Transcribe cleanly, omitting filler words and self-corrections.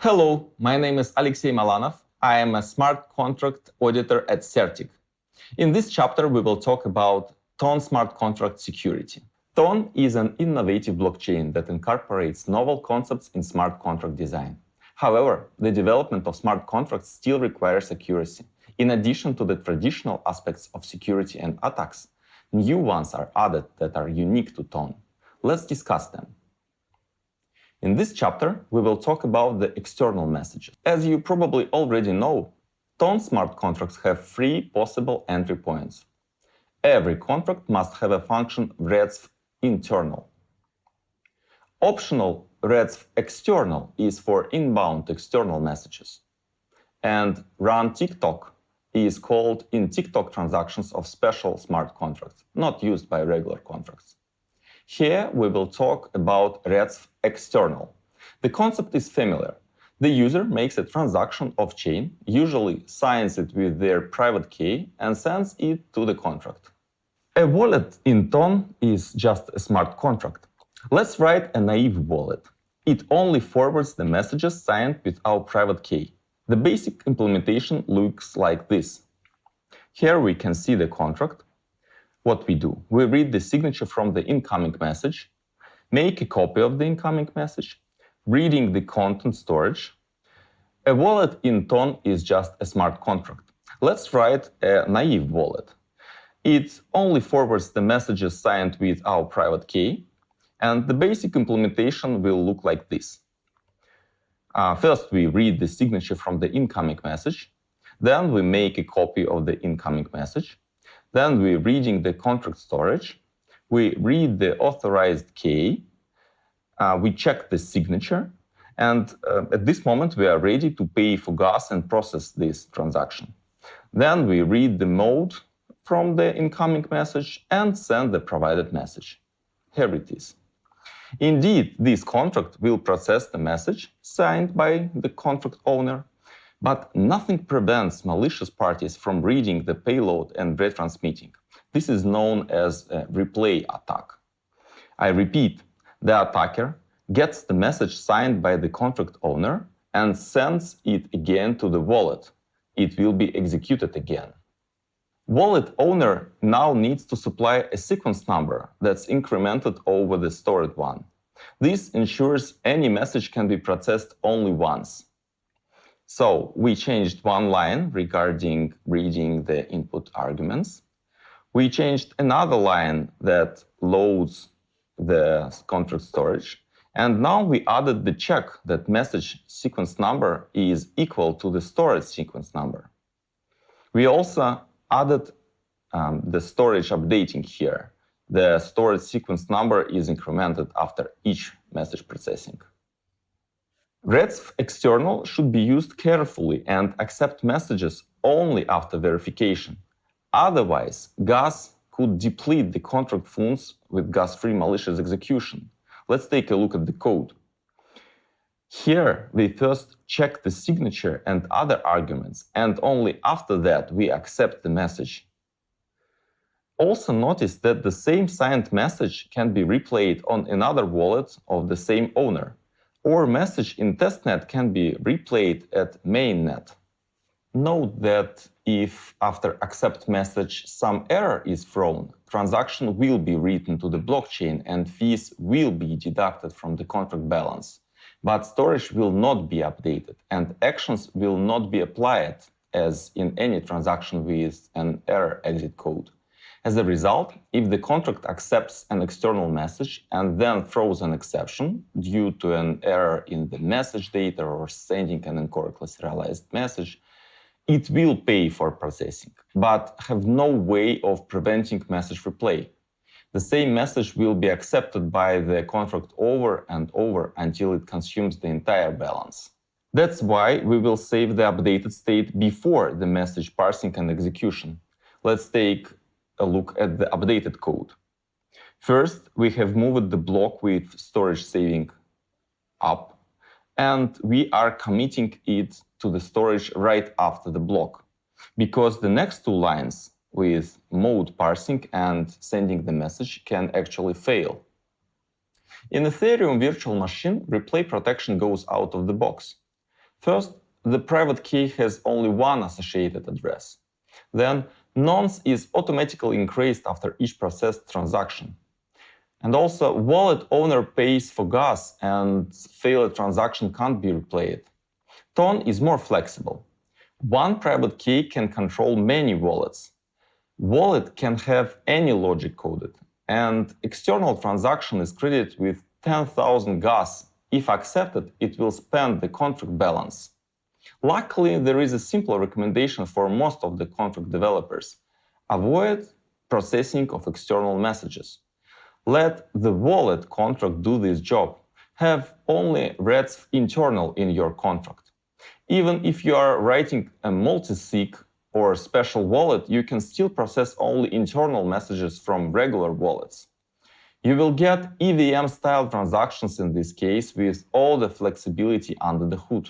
Hello, my name is Alexey Malanov. I am a smart contract auditor at Certic. In this chapter, we will talk about Ton smart contract security. Ton is an innovative blockchain that incorporates novel concepts in smart contract design. However, the development of smart contracts still requires accuracy. In addition to the traditional aspects of security and attacks, new ones are added that are unique to Ton. Let's discuss them. In this chapter, we will talk about the external messages. As you probably already know, Ton smart contracts have 3 possible entry points. Every contract must have a function redsv internal. Optional redsv external is for inbound external messages. And run TikTok is called in TikTok transactions of special smart contracts, not used by regular contracts. Here we will talk about redsv external. The concept is familiar. The user makes a transaction off-chain, usually signs it with their private key and sends it to the contract. A wallet in Ton is just a smart contract. Let's write a naive wallet. It only forwards the messages signed with our private key. The basic implementation looks like this. Here we can see the contract. What we do, we read the signature from the incoming message, make a copy of the incoming message, reading the content storage. A wallet in Ton is just a smart contract. Let's write a naive wallet. It only forwards the messages signed with our private key, and the basic implementation will look like this. First, we read the signature from the incoming message, then we make a copy of the incoming message. Then we're reading the contract storage. We read the authorized key. We check the signature. And at this moment, we are ready to pay for gas and process this transaction. Then we read the mode from the incoming message and send the provided message. Here it is. Indeed, this contract will process the message signed by the contract owner. But nothing prevents malicious parties from reading the payload and retransmitting. This is known as a replay attack. I repeat, the attacker gets the message signed by the contract owner and sends it again to the wallet. It will be executed again. Wallet owner now needs to supply a sequence number that's incremented over the stored one. This ensures any message can be processed only once. So we changed one line regarding reading the input arguments. We changed another line that loads the contract storage. And now we added the check that message sequence number is equal to the storage sequence number. We also added the storage updating here. The storage sequence number is incremented after each message processing. redsv external should be used carefully and accept messages only after verification. Otherwise, gas could deplete the contract funds with gas-free malicious execution. Let's take a look at the code. Here, we first check the signature and other arguments, and only after that we accept the message. Also notice that the same signed message can be replayed on another wallet of the same owner. Or message in testnet can be replayed at mainnet. Note that if after accept message some error is thrown, transaction will be written to the blockchain and fees will be deducted from the contract balance. But storage will not be updated and actions will not be applied as in any transaction with an error exit code. As a result, if the contract accepts an external message and then throws an exception due to an error in the message data or sending an incorrectly serialized message, it will pay for processing, but have no way of preventing message replay. The same message will be accepted by the contract over and over until it consumes the entire balance. That's why we will save the updated state before the message parsing and execution. Let's take a look at the updated code. First, we have moved the block with storage saving up, and we are committing it to the storage right after the block, because the next two lines with mode parsing and sending the message can actually fail. In Ethereum virtual machine, replay protection goes out of the box. First, the private key has only one associated address. Then, nonce is automatically increased after each processed transaction. And also, wallet owner pays for gas and failed transaction can't be replayed. Tone is more flexible. One private key can control many wallets. Wallet can have any logic coded, and external transaction is credited with 10,000 gas. If accepted, it will spend the contract balance. Luckily, there is a simple recommendation for most of the contract developers. Avoid processing of external messages. Let the wallet contract do this job. Have only reads internal in your contract. Even if you are writing a multi-sig or special wallet, you can still process only internal messages from regular wallets. You will get EVM-style transactions in this case with all the flexibility under the hood.